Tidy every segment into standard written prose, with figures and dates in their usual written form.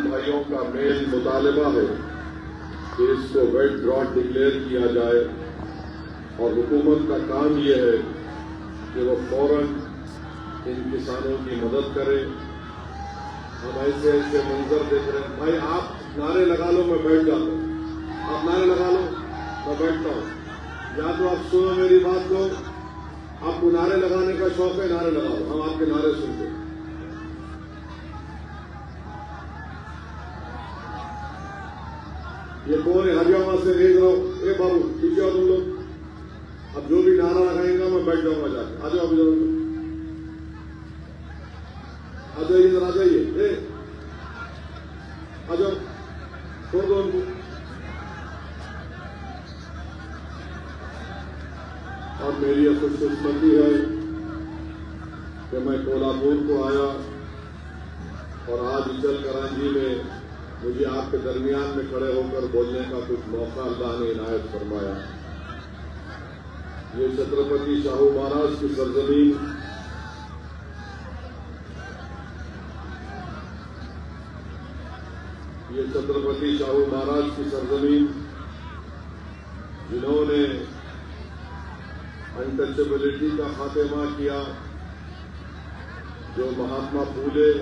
بھائیوں کا مین مطالبہ ہے کہ اس کو ویٹ ڈراٹ ڈکلیئر کیا جائے، اور حکومت کا کام یہ ہے کہ وہ فوراً ان کسانوں کی مدد کرے۔ ہم ایسے ایسے منظر دیکھ رہے ہیں، بھائی آپ نعرے لگا لو میں بیٹھ جاتا ہوں، آپ نعرے لگا لو میں بیٹھتا ہوں، یا تو آپ سنو میری بات کو، آپ کو نعرے لگانے کا شوق ہے نعرے لگاؤ، ہم آپ کے نعرے سنتے ہیں۔ یہ کون ہے؟ ہریانہ سے دیکھ رہا ہوں، اے بابو پیچھے آؤ تم لوگ، اب جو بھی نعرہ لگائیں گا میں بیٹھ جاؤں گا جا کے، آ جاؤ ابھی ضرور آ جائیے، ادھر آ جائیے، آ جاؤ، چھوڑ دو ان کو۔ اور میری یہ خوش قسمتی ہے کہ میں کولہاپور کو آیا اور آج اچل کرانچی میں مجھے آپ کے درمیان میں کھڑے ہو کر بولنے کا کچھ موقع اللہ نے عنایت فرمایا۔ یہ چھترپتی شاہو مہاراج کی سرزمین، یہ چھترپتی شاہو مہاراج کی سرزمین جنہوں نے انٹچیبلٹی کا خاتمہ کیا، جو مہاتما پھولے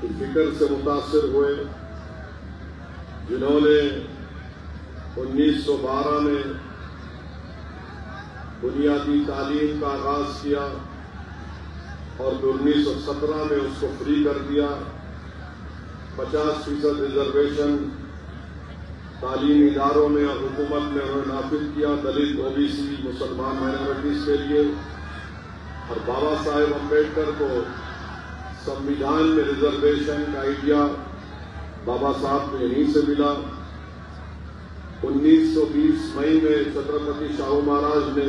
کی فکر سے متاثر ہوئے، جنہوں نے 1912 میں بنیادی تعلیم کا آغاز کیا اور پھر 1917 میں اس کو فری کر دیا، 50% ریزرویشن تعلیمی اداروں میں اور حکومت میں انہوں نے نافذ کیا دلت، او بی سی، مسلمان مائنورٹیز کے لیے، اور بابا صاحب امبیڈکر کو سمویدھان میں ریزرویشن کا آئیڈیا بابا صاحب کو یہیں سے ملا۔ 1920 مئی میں چھترپتی شاہو مہاراج نے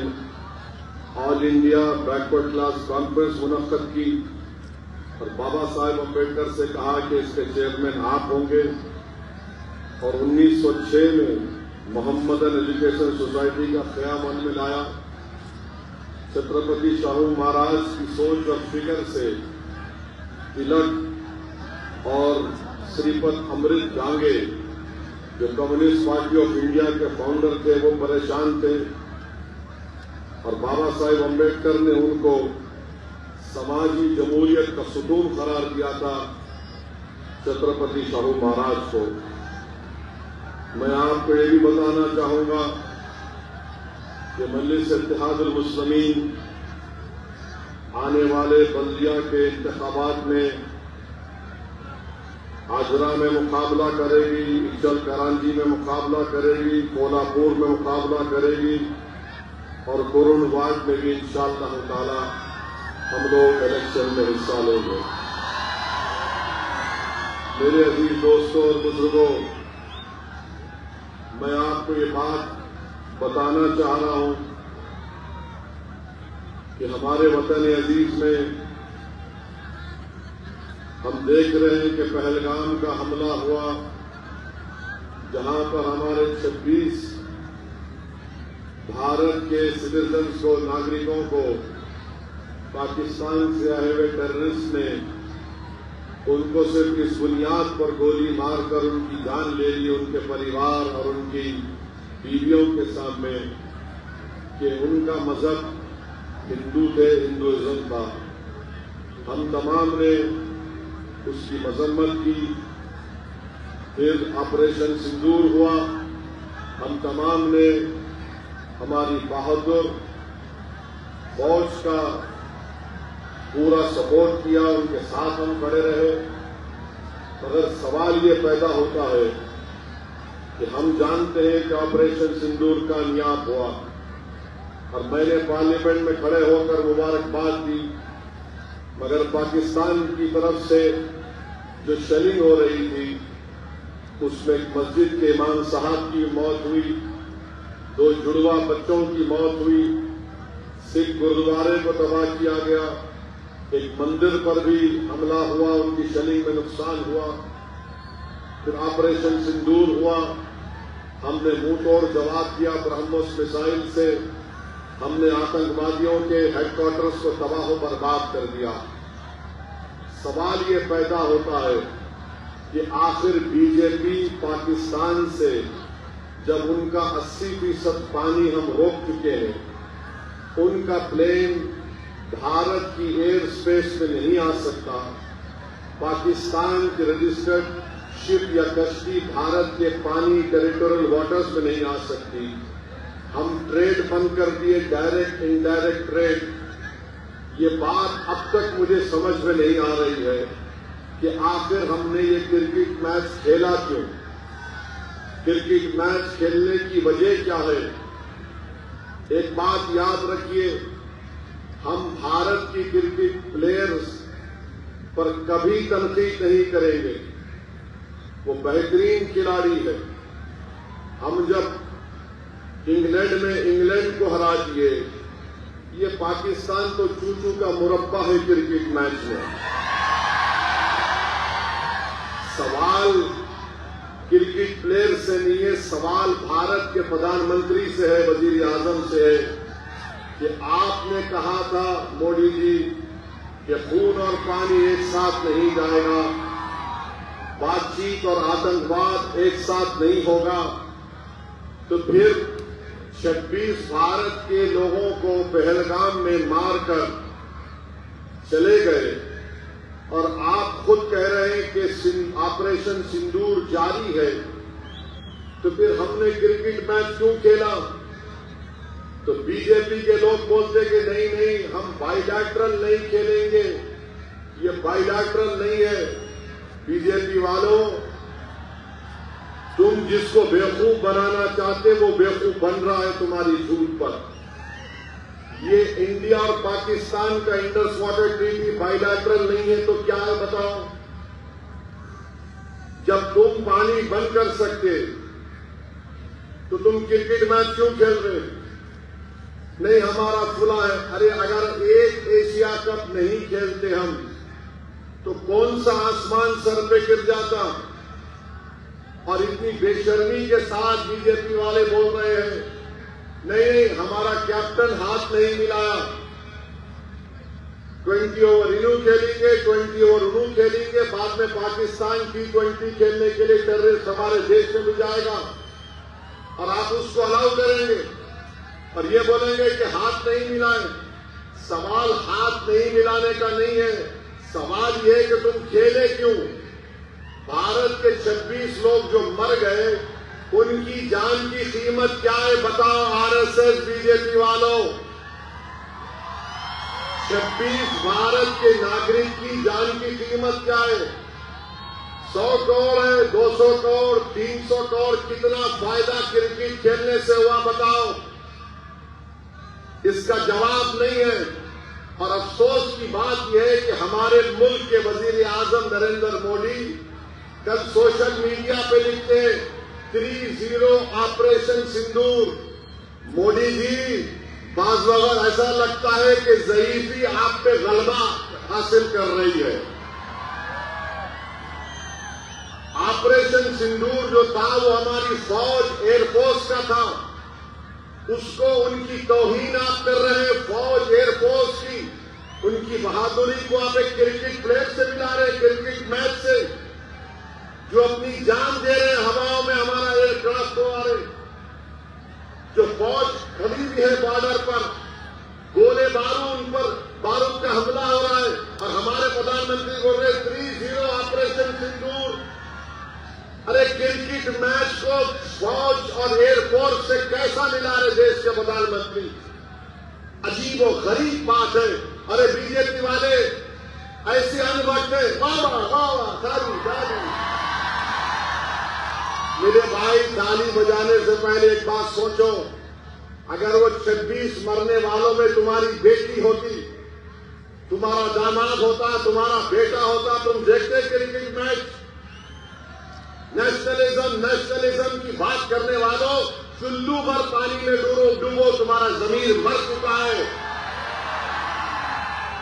آل انڈیا بیکورڈ کلاس کانفرنس منعقد کی اور بابا صاحب امبیڈکر سے کہا کہ اس کے چیئرمین آپ ہوں گے، اور 1906 میں محمدن ایجوکیشن سوسائٹی کا قیام عمل میں لایا۔ چھترپتی شاہو مہاراج کی سوچ اور فکر سے تلک اور سری پت امرت ڈانگے جو کمیونسٹ پارٹی آف انڈیا کے فاؤنڈر تھے وہ پریشان تھے، اور بابا صاحب امبیڈکر نے ان کو سماجی جمہوریت کا ستون قرار دیا تھا چھترپتی شاہو مہاراج کو۔ میں آپ کو یہ بھی بتانا چاہوں گا کہ مجلس اتحاد المسلمین آنے والے بلدیہ کے انتخابات میں آجرا میں مقابلہ کرے گی، اچل کرانچی میں مقابلہ کرے گی، کولہاپور میں مقابلہ کرے گی، اور قرون وارڈ میں بھی انشاءاللہ تعالی ہم لوگ الیکشن میں حصہ لیں گے۔ میرے عزیز دوستوں اور بزرگوں، میں آپ کو یہ بات بتانا چاہ رہا ہوں کہ ہمارے وطن عزیز میں ہم دیکھ رہے ہیں کہ پہلگام کا حملہ ہوا، جہاں پر ہمارے 26 بھارت کے سٹیزنز کو، ناگرکوں کو پاکستان سے آئے ہوئے ٹیررسٹ نے ان کو صرف اس بنیاد پر گولی مار کر ان کی جان لے لی، ان کے پریوار اور ان کی بیویوں کے سامنے، کہ ان کا مذہب ہندو تھے، ہندوازم تھا۔ ہم تمام نے اس کی مذمت کی، پھر آپریشن سندور ہوا، ہم تمام نے ہماری بہادر فوج کا پورا سپورٹ کیا، ان کے ساتھ ہم کھڑے رہے، مگر سوال یہ پیدا ہوتا ہے کہ ہم جانتے ہیں کہ آپریشن سندور کامیاب ہوا، اور میں نے پارلیمنٹ میں کھڑے ہو کر مبارکباد دی، مگر پاکستان کی طرف سے جو شیلنگ ہو رہی تھی اس میں ایک مسجد کے امام صاحب کی موت ہوئی، 2 جڑواں بچوں کی موت ہوئی، سکھ گردوارے کو تباہ کیا گیا، ایک مندر پر بھی حملہ ہوا، ان کی شیلنگ میں نقصان ہوا، پھر آپریشن سندور ہوا، ہم نے منہ توڑ جواب دیا برہموس میزائل سے، ہم نے آتنکوادیوں کے ہیڈ کوارٹرز کو تباہ و برباد کر دیا۔ سوال یہ پیدا ہوتا ہے کہ آخر بی جے پی پاکستان سے جب ان کا 80% پانی ہم روک چکے ہیں، ان کا پلین بھارت کی ایئر اسپیس میں نہیں آ سکتا، پاکستان کی رجسٹرڈ شپ یا کشتی بھارت کے پانی ٹیریٹوریل واٹرز میں نہیں آ سکتی، ہم ٹریڈ بند کر دیے، ڈائریکٹ انڈائریکٹ ٹریڈ۔ یہ بات اب تک مجھے سمجھ میں نہیں آ رہی ہے کہ آخر ہم نے یہ کرکٹ میچ کھیلا کیوں؟ کرکٹ میچ کھیلنے کی وجہ کیا ہے؟ ایک بات یاد رکھیے، ہم بھارت کی کرکٹ پلیئرز پر کبھی تنقید نہیں کریں گے، وہ بہترین کھلاڑی ہے۔ ہم جب انگلینڈ میں انگلینڈ کو ہرا دیے، یہ پاکستان تو چوچو کا مربع ہے کرکٹ میچ میں۔ سوال کرکٹ پلیئر سے نہیں ہے، سوال بھارت کے پردھان منتری سے ہے، وزیر اعظم سے ہے کہ آپ نے کہا تھا مودی جی کہ خون اور پانی ایک ساتھ نہیں جائے گا، بات چیت اور آتنکواد ایک ساتھ نہیں ہوگا، تو پھر 26 بھارت کے لوگوں کو پہلگام میں مار کر چلے گئے، اور آپ خود کہہ رہے ہیں کہ آپریشن سندور جاری ہے، تو پھر ہم نے کرکٹ میچ کیوں کھیلا؟ تو بی جے پی کے لوگ بولتے کہ نہیں ہم بائی لیٹرل نہیں کھیلیں گے، یہ بائی لیٹرل نہیں ہے۔ بی جے پی والوں، تم جس کو بیوقوف بنانا چاہتے وہ بیوقوف بن رہا ہے تمہاری جھوٹ پر۔ یہ انڈیا اور پاکستان کا Indus water treaty by lateral نہیں ہے تو کیا ہے بتاؤ؟ جب تم پانی بند کر سکتے تو تم کرکٹ میچ کیوں کھیل رہے؟ نہیں ہمارا کھلا ہے۔ ارے اگر ایک ایشیا کپ نہیں کھیلتے ہم تو کون سا آسمان سر پہ گر جاتا؟ اور اتنی بے شرمی کے ساتھ بی جے پی والے بول رہے ہیں نہیں ہمارا کیپٹن ہاتھ نہیں ملایا، 20 اوور انہوں کھیلیں گے، 20 اوور انہوں کھیلیں گے، بعد میں پاکستان T20 کھیلنے کے لیے ٹیررسٹ ہمارے دیش میں بھی جائے گا اور آپ اس کو الاؤ کریں گے اور یہ بولیں گے کہ ہاتھ نہیں ملائیں۔ سوال ہاتھ نہیں ملانے کا نہیں ہے، سوال یہ ہے کہ تم کھیلے کیوں؟ بھارت کے 26 لوگ جو مر گئے ان کی جان کی قیمت کیا ہے بتاؤ R S S B J P والوں؟ 26 بھارت کے ناگرک کی جان کی قیمت کیا ہے؟ 100 کروڑ ہے، 200 کروڑ، 300 کروڑ، کتنا فائدہ کرکٹ کھیلنے سے ہوا بتاؤ؟ اس کا جواب نہیں ہے۔ اور افسوس کی بات یہ ہے کہ ہمارے ملک کے وزیر اعظم نریندر مودی کل سوشل میڈیا پہ لکھتے ہیں 30 آپریشن سندور۔ مودی جی بعض وقت ایسا لگتا ہے کہ ضعیفی آپ پہ غلبہ حاصل کر رہی ہے۔ آپریشن سندور جو تھا وہ ہماری فوج ایئر فورس کا تھا، اس کو ان کی توہین آپ کر رہے ہیں، فوج ایئر فورس کی ان کی بہادری کو آپ ایک کرکٹ پلیئر سے ملا رہے ہیں، کرکٹ میچ سے، جو اپنی جان دے رہے ہیں ہواؤں میں ہمارا ایئر کرافٹ اڑا رہے، جو فوج کھڑی بھی ہے بارڈر پر، گولے بارود ان پر بارود کا حملہ ہو رہا ہے، اور ہمارے پردھان منتری بول رہے 30 آپریشن سندور۔ ارے کرکٹ میچ کو فوج اور ایئر فورس سے کیسا ملا رہے دیش کے پردھان منتری؟ عجیب و غریب بات ہے۔ ارے بی جے پی والے ایسے انبٹ ہے، واہ واہ واہ واہ، تالی تالی۔ میرے بھائی تالی بجانے سے پہلے ایک بات سوچو، اگر وہ 26 مرنے والوں میں تمہاری بیٹی ہوتی، تمہارا داماد ہوتا، تمہارا بیٹا ہوتا، تم دیکھتے کرکٹ میچ؟ نیشنلزم کی بات کرنے والوں، چلو بھر پانی میں ڈوبو، تمہارا ضمیر مر چکا ہے۔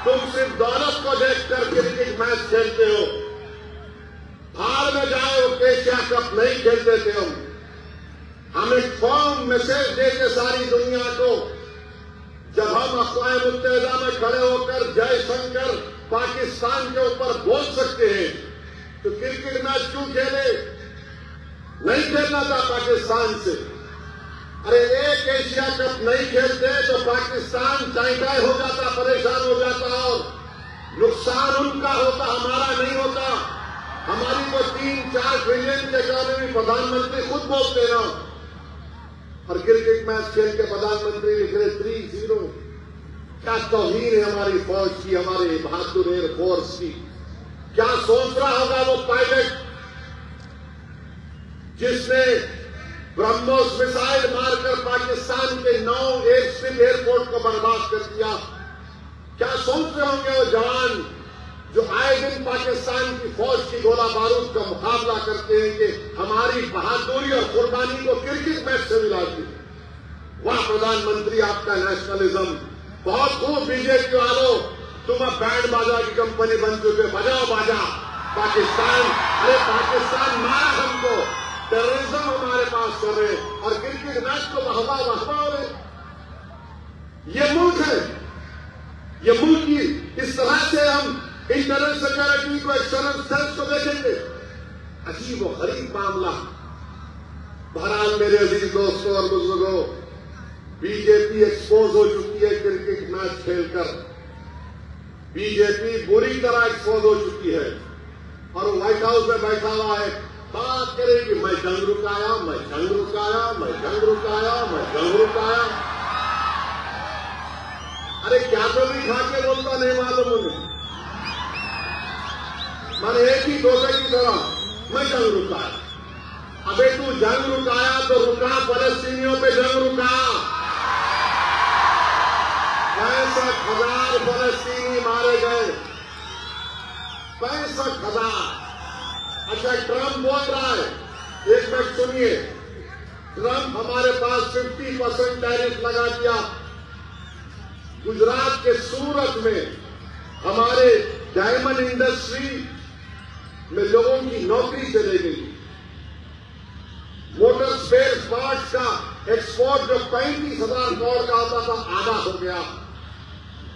تم صرف دولت کو دیکھ کر کرکٹ میچ کھیلتے ہو، بھاڑ میں جائے وہ ایشیا کپ نہیں کھیلتے تھے ہم ایک فارم میسج دیتے ساری دنیا کو، جب ہم اقوام متحدہ میں کھڑے ہو کر جے شنکر پاکستان کے اوپر بول سکتے ہیں تو کرکٹ میچ کیوں کھیلے؟ نہیں کھیلنا تھا پاکستان سے. ارے ایک ایشیا کپ نہیں کھیلتے تو پاکستان ٹائٹائی ہو جاتا, پریشان ہو جاتا, اور نقصان ان کا ہوتا, ہمارا نہیں ہوتا. ہماری تو 3-4 ٹریلین کی اکانومی پردھان منتری خود بولتے نا, اور کرکٹ میچ کھیل کے پردھان منتری لکھ رہے 3-0. کیا توہین ہے ہماری فوج کی, ہمارے بہادر ایئر فورس کی. کیا سوچ رہا ہوگا وہ پائلٹ جس نے برہموس میسائل مار کر پاکستان کے 9 ایئرپورٹ کو برباد کر دیا. کیا سوچ رہے ہوں گے وہ جوان جو آئے دن پاکستان کی فوج کی گولہ بارود کا مقابلہ کرتے ہیں کہ ہماری بہادری اور قربانی کو کرکٹ میچ سے ملا دی. واہ پردھان منتری, آپ کا نیشنلزم بہت خوب. بی جے پی والوں, تم اب بینڈ باجا کی کمپنی بن چکے, بجاؤ باجا. پاکستان, ارے پاکستان مارا ہم کو, ٹیررزم ہمارے پاس کر رہے اور کرکٹ میچ کو وہوا ہو رہے. یہ ملک ہے, یہ ملک کی اس طرح سے ہم انٹرنل سیکورٹی کو, ایکسٹرنل سیلس کو دیکھیں گے. عجیب و غریب معاملہ. بہرحال میرے عزیز دوستوں اور بزرگوں, بی جے پی ایکسپوز ہو چکی ہے کرکٹ میچ کھیل کر. بی جے پی بری طرح ایکسپوز ہو چکی ہے اور وائٹ ہاؤس میں بیٹھا ہوا ہے, بات کرے کہ میں جنگ رکایا, میں جنگ رکایا, میں جنگ رکایا, میں جنگ رکایا. ارے کیا تو بھی کھا کے بولتا نہیں معلوم مجھے. میں نے ایک ہی دوسرے کی طرح میں جنگ رکایا. ابے تو جنگ رکایا تو رکا, فلسطینیوں پہ جنگ رکا. 65,000 فلسطینی مارے گئے, 65,000. اچھا ٹرمپ بول رہا ہے, ایک منٹ سنیے, ٹرمپ ہمارے پاس 50% ٹیرف لگا دیا. گجرات کے سورت میں ہمارے ڈائمنڈ انڈسٹری میں لوگوں کی نوکری چلے گئی. موٹر اسپیئر پارٹس کا ایکسپورٹ جو 35,000 کروڑ کا ہوتا تھا آدھا ہو گیا.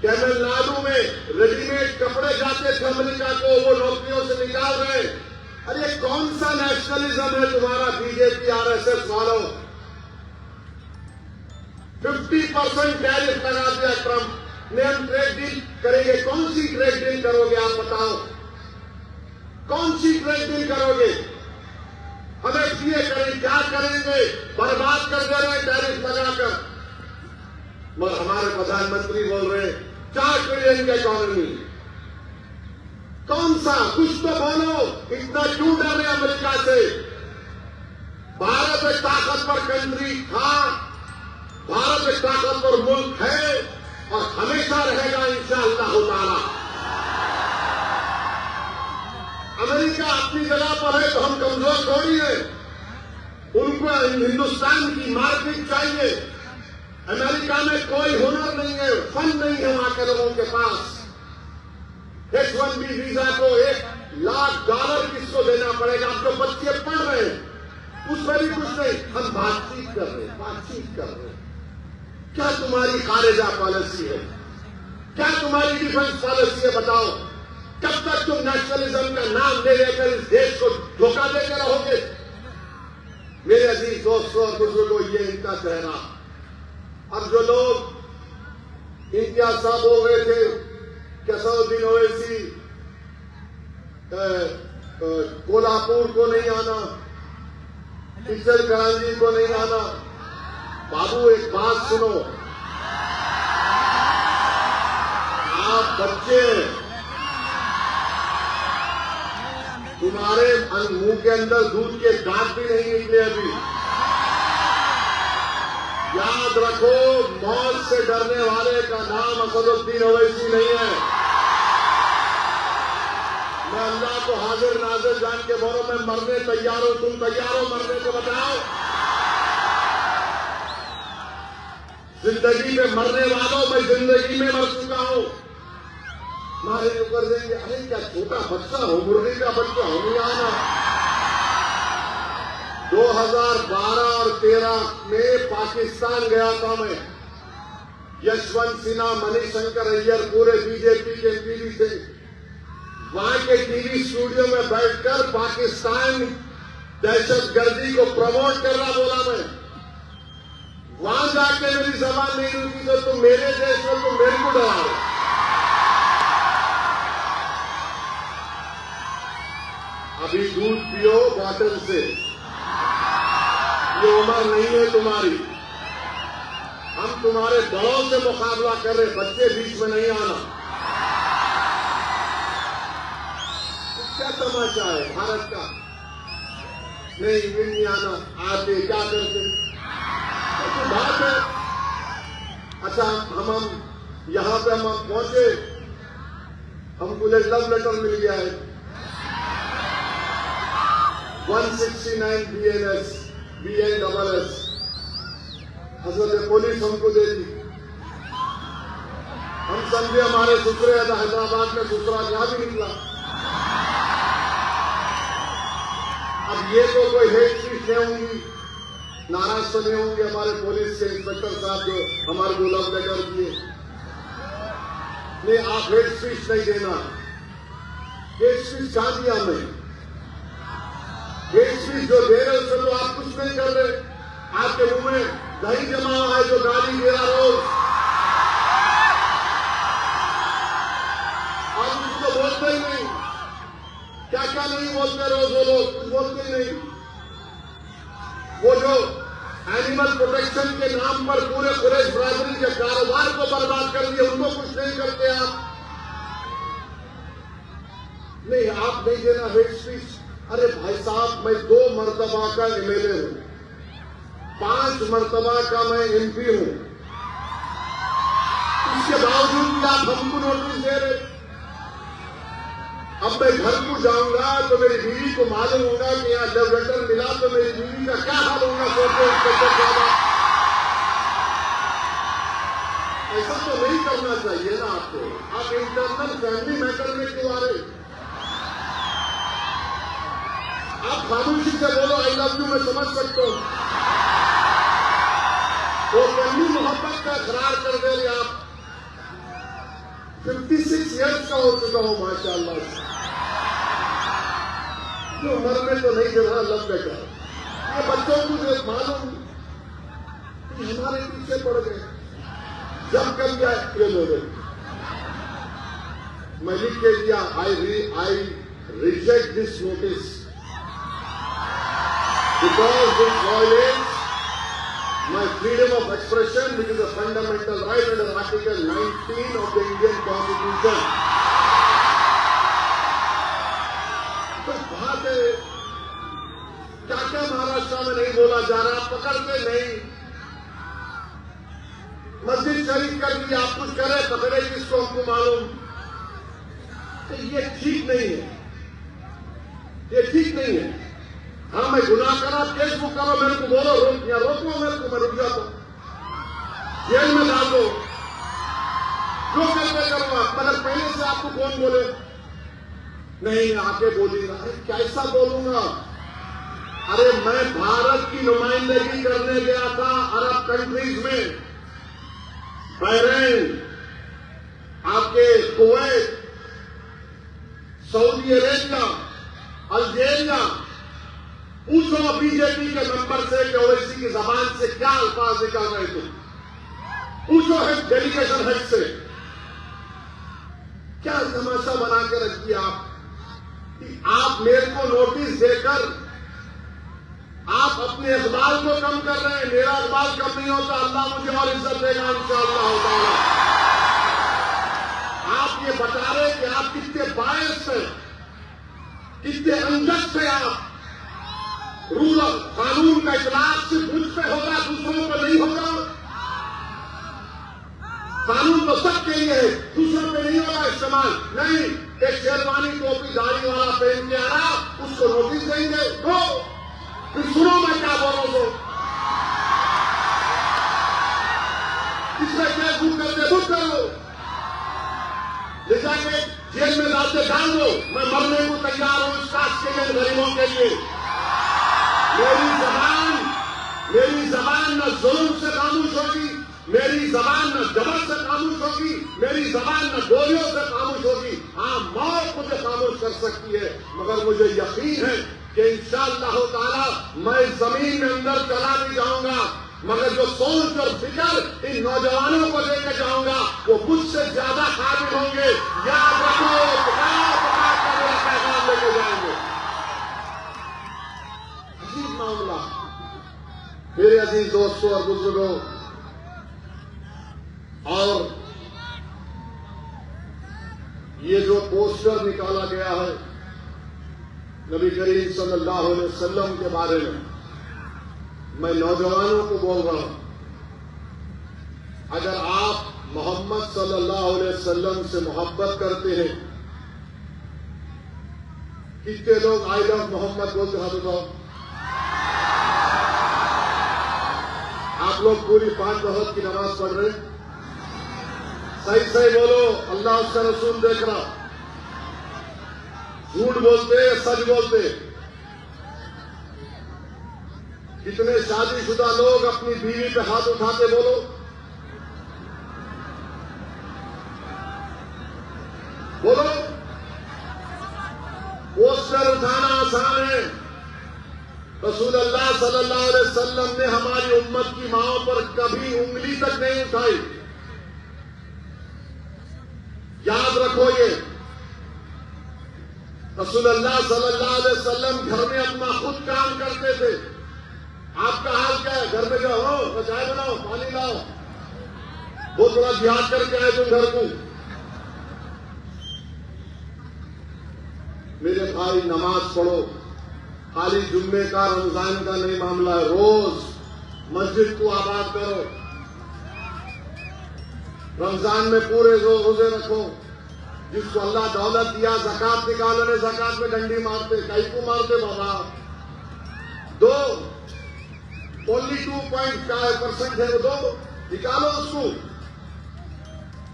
تمل ناڈو میں ریڈی میڈ کپڑے جاتے تھے امریکہ کو, وہ نوکریوں سے نکال رہے. ارے کون سا نیشنلزم ہے تمہارا be J P R S S والوں؟ 50% ٹیرف لگا دیا ٹرمپ نے. ہم ٹریڈ ڈیل کریں گے. کون سی ٹریڈ ڈیل کرو گے آپ بتاؤ, کون سی ٹریڈ ڈیل کرو گے؟ ہم ایف ٹی اے کریں, کیا کریں گے؟ برباد کر دے رہے ہیں ٹیرف لگا کر. مگر ہمارے پردھان منتری بول رہے ہیں 4 ٹریلین کی اکانومی. کون سا؟ کچھ تو بولو, اتنا کیوں ڈر رہے امریکہ سے؟ بھارت ایک طاقتور کنٹری تھا, بھارت ایک طاقتور ملک ہے اور ہمیشہ رہے گا انشاءاللہ تعالی. امریکہ اپنی جگہ پر ہے تو ہم کمزور تھوڑی ہیں. ان کو ہندوستان کی مارکیٹ چاہیے. امریکہ میں کوئی ہنر نہیں ہے, فن نہیں ہے وہاں کے لوگوں کے پاس. H-1B ویزا کو $1,00,000 کس کو دینا پڑے گا؟ آپ جو بچے پڑھ رہے ہیں اس میں بھی کچھ نہیں. ہم بات چیت کر رہے ہیں. کیا تمہاری خارجہ پالیسی ہے؟ کیا تمہاری ڈیفنس پالیسی ہے؟ بتاؤ. کب تک تم نیشنلزم کا نام لے لے کر اس دیش کو دھوکہ دیتے رہو گے؟ میرے عزیز دوستوں اور بزرگوں, یہ ان کا چہرہ. اب جو لوگ امتیاز صاحب ہو گئے تھے کہ اسدالدین اویسی کولہاپور کو نہیں آنا, انچل کرانچی کو نہیں آنا. بابو ایک بات سنو, آپ بچے ہیں, تمہارے منہ کے اندر دودھ کے دانت بھی نہیں نکلے ابھی. یاد رکھو, موت سے ڈرنے والے کا نام اسدالدین اویسی نہیں ہے. میں اللہ کو حاضر ناظر جان کے بولوں, میں مرنے تیار ہوں. تم تیار ہو مرنے کو؟ بتاؤ. زندگی میں مرنے والوں, میں زندگی میں مر چکا ہوں. مارے کر دیں گے, ارے کیا چھوٹا بچہ ہو, مرغی کا بچہ ہو نہیں آنا. 2012 اور 2013 میں پاکستان گیا تھا میں. یشونت سنہا, منی شنکر ایئر, پورے بی جے پی کے ایم پی تھے. وہاں کے ٹی وی اسٹوڈیو میں بیٹھ کر پاکستان دہشت گردی کو پروموٹ کر رہا بولا میں. وہاں جا کے میری زبان نہیں رکی تو تم میرے دیش میں تم میرے کو ڈرا رہے. ابھی دودھ پیو باٹل سے. یہ عمر نہیں ہے تمہاری. ہم تمہارے بڑوں سے مقابلہ کر رہے, بچے بیچ میں نہیں آنا. کیا تماشا ہے بھارت کا؟ نہیں نہیں آنا. آتے کیا کرتے تو بات ہے. اچھا ہم یہاں پہ ہم پہنچے, ہم کو لو لیٹر مل گیا ہے 169 BNSS حضرت پولیس ہم کو دے دی. ہم سمجھے ہمارے دوسرے حیدرآباد میں دوسرا یہاں بھی نکلا. اب یہ تو کوئی ہیٹ اسپیچ نہیں ہوں گی, ناراض تو نہیں ہوں گے ہمارے پولیس کے انسپیکٹر صاحب جو ہمارے کو لو لیٹر دیے. نہیں, آپ ہیٹ اسپیچ نہیں دینا. ہیٹ اسپیچ کہاں دیا ہمیں؟ ہیٹ اسپیچ جو دے رہے اس سے تو آپ کچھ نہیں کر رہے. آپ کے منہ میں دہی جمع ہوا ہے جو گالی دے رہا روز, آپ اس کو بولتے ہی نہیں. کیا کیا نہیں بولتے روز وہ لوگ, کچھ بولتے ہی نہیں. وہ جو اینیمل پروٹیکشن کے نام پر پورے قریش برادری کے کاروبار کو برباد کر دیا, ان کو کچھ نہیں کرتے آپ. نہیں, آپ نہیں دینا ہیٹ اسپیچ. ارے بھائی صاحب, میں 2 مرتبہ کا MLA ہوں, 5 مرتبہ کا میں MP ہوں. اس کے باوجود بھی آپ ہم کو نوٹس دے رہے. اب میں گھر کو جاؤں گا تو میری بیوی کو معلوم ہوگا کہ یہاں جب لیٹر ملا تو میری بیوی کا کیا حال ہوگا. سوچو ایسا تو نہیں کرنا چاہیے نا آپ کو. آپ انٹرنل فیملی میٹر میں کیوں آ رہے؟ آپ خاموشی سے بولو آئی لو یو, میں سمجھ سکتا ہوں. وہ فیملی محبت کا اقرار کر دے رہے. آپ 56 ایئرس کا ہو چکا ہوں ماشاء اللہ. جو عمر میں تو نہیں دے رہا لو لیٹر. یہ بچوں کو جو معلوم کہ ہمارے پیچھے پڑ گئے. جب کر گیا یہ لوگ میں لکھ کے دیا I reject this notice because this violates my freedom of expression, which is a fundamental right under Article 19 of the Indian Constitution. تو بات ہے کیا کیا مہاراشٹر میں نہیں بولا جا رہا, پکڑتے نہیں. مسجد شریف کر دی, آپ کچھ کرے پکڑے کس کو ہم کو معلوم. کہ یہ ٹھیک نہیں ہے, یہ ٹھیک نہیں ہے. ہاں میں گناہ کرا, فیس بک کرو, میرے کو بولو, روکو میرے کو, میں رک جاتا ہوں, جیل میں ڈال دو, جو کرتے کروں آپ. مگر پہلے سے آپ کو کون بولے نہیں آ کے بولی گا. ارے کیسا بولوں گا؟ ارے میں بھارت کی نمائندگی کرنے گیا تھا عرب کنٹریز میں, بحرین, آپ کے کویت, سعودی عربیہ, الجیریا. پوچھو بی جے پی کے ممبر سے کہ اویسی کی زبان سے کیا الفاظ نکال رہے تھے. پوچھو ڈیلیگیشن ہیڈ سے کیا تماشا بنا کے رکھ دیا آپ. آپ میرے کو نوٹس دے کر آپ اپنے اقبال کو کم کر رہے ہیں. میرا اقبال کم نہیں ہوتا, اللہ مجھے اور عزت دے گا انشاءاللہ تعالی. آپ یہ بتا رہے کہ آپ کتنے باعث ہیں, کتنے انجت سے. آپ رول قانون کا اطلاق صرف مجھ پہ ہوگا, دوسروں پہ نہیں ہوگا. قانون تو سب کے لیے ہے, دوسروں پہ نہیں ہوگا استعمال. نہیں, ایک شیروانی ٹوپی داڑھی والا پہن کے آ رہا, اس کو نوٹس دیں گے. پھر سنو میں کیا بول رہا ہوں. اس میں کیس بک کرتے بک کرو, لے جا کے جیل میں ڈالتے ڈال دو. میں مرنے کو تیار ہوں اس کاسٹ کے لیے, غریبوں کے لیے. میری زبان نہ ظلم سے خاموش ہوگی, میری زبان نہ جبر سے خاموش ہوگی، میری زبان نہ گولیوں سے خاموش ہوگی. ہاں، موت مجھے خاموش کر سکتی ہے، مگر مجھے یقین ہے کہ انشاءاللہ تعالی میں اس زمین میں اندر چلا بھی جاؤں گا، مگر جو سوچ اور فکر ان نوجوانوں کو لے کے جاؤں گا وہ مجھ سے زیادہ قابل ہوں گے. یاد رکھو، پکار پکار کر میرا پیغام لے کے جائیں گے. عجیب معاملہ. میرے عزیز دوستوں اور بزرگوں، اور یہ جو پوسٹر نکالا گیا ہے نبی کریم صلی اللہ علیہ وسلم کے بارے میں نوجوانوں کو بول رہا ہوں، اگر آپ محمد صلی اللہ علیہ وسلم سے محبت کرتے ہیں، کتنے لوگ آئی لو محمد بولتے ہاتھ اٹھاؤ. آپ لوگ پوری 5 وقت کی نماز پڑھ رہے ہیں؟ صحیح صحیح بولو. اللہ اس کا رسول دیکھ رہا. جھوٹ بولتے سچ بولتے. کتنے شادی شدہ لوگ اپنی بیوی پہ ہاتھ اٹھاتے؟ بولو. بولو. پوسٹر اٹھانا آسان ہے. رسول اللہ صلی اللہ علیہ وسلم نے ہماری امت کی ماؤں پر کبھی انگلی تک نہیں اٹھائی. یاد رکھو، یہ رسول اللہ صلی اللہ علیہ وسلم گھر میں اپنا خود کام کرتے تھے. آپ کا حال کیا ہے؟ گھر میں جاؤ، چائے بناؤ، پانی لاؤ، وہ تھوڑا جہاد کر کے آئے تم گھر کو. میرے بھائی، نماز پڑھو. خالی جمعے کا رمضان کا نہیں معاملہ ہے. روز مسجد کو آباد کرو. رمضان میں پورے روزے رکھو. جس کو اللہ دولت دیا زکات نکالو. نے زکات میں ڈنڈی مارتے، کئی کو مارتے بابا. 2.5% ہے وہ، 2 نکالو اس کو.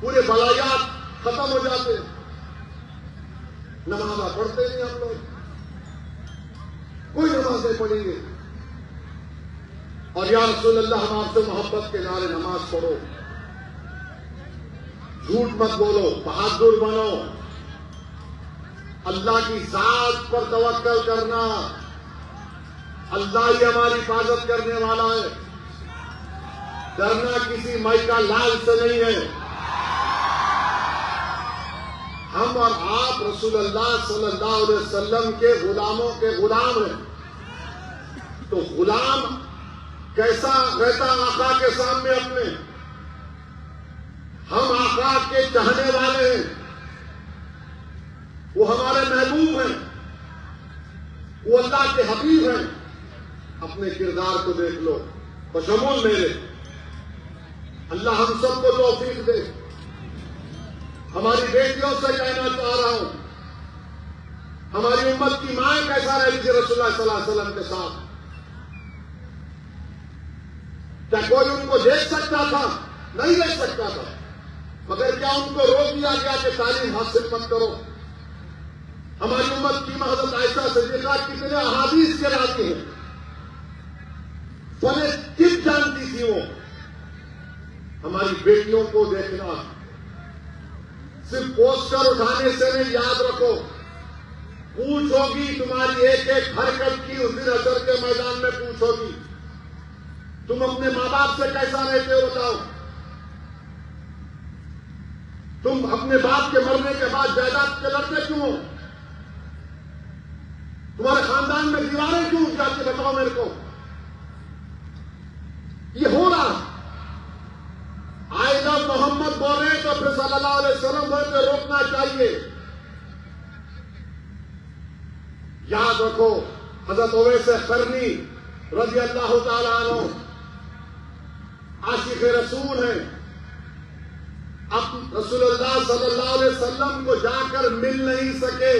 پورے بلایات ختم ہو جاتے. نماز پڑھتے نہیں ہم لوگ. کوئی نماز نہیں پڑھیں گے. اور یا رسول اللہ، ہم آپ سے محبت کے نعرے. نماز پڑھو، جھوٹ مت بولو، بہادر بنو. اللہ کی ذات پر توکل کرنا. اللہ ہی ہماری حفاظت کرنے والا ہے. ڈرنا کسی مائی کا لال سے نہیں ہے. ہم اور آپ رسول اللہ صلی اللہ علیہ وسلم کے غلاموں کے غلام ہیں. تو غلام کیسا رہتا آقا کے سامنے اپنے؟ ہم آقا کے چاہنے والے ہیں. وہ ہمارے محبوب ہیں، وہ اللہ کے حبیب ہیں. اپنے کردار کو دیکھ لو. بشمول میرے. اللہ ہم سب کو توفیق دے. ہماری بیٹیوں سے کہنا چاہ رہا ہوں، ہماری امت کی مائیں کیسا رہی تھی رسول اللہ صلی اللہ علیہ وسلم کے ساتھ؟ کیا کوئی ان کو دیکھ سکتا تھا؟ نہیں دیکھ سکتا تھا. مگر کیا ان کو روک دیا گیا کہ تعلیم حاصل مت کرو؟ ہماری امت کی حضرت عائشہ صدیقہ کتنے احادیث کے لاتے ہیں. فن طب جانتی تھی وہ. ہماری بیٹیوں کو دیکھنا صرف پوسٹر اٹھانے سے نہیں. یاد رکھو، پوچھو گی تمہاری ایک ایک حرکت کی اس دن حشر کے میدان میں پوچھو گی. تم اپنے ماں باپ سے کیسا رہتے ہو بتاؤ؟ تم اپنے باپ کے مرنے کے بعد جائیداد کے لڑتے کیوں ہو؟ تمہارے خاندان میں دیواریں کیوں جاتی؟ بتاؤ میرے کو. یہ ہو رہا. آئی لو محمد بول رہے ہیں تو پھر صلی اللہ علیہ وسلم بولتے روکنا چاہیے. یاد رکھو، حضرت اویس قرنی رضی اللہ تعالی عنہ عاشق رسول ہیں. اب رسول اللہ صلی اللہ علیہ وسلم کو جا کر مل نہیں سکے،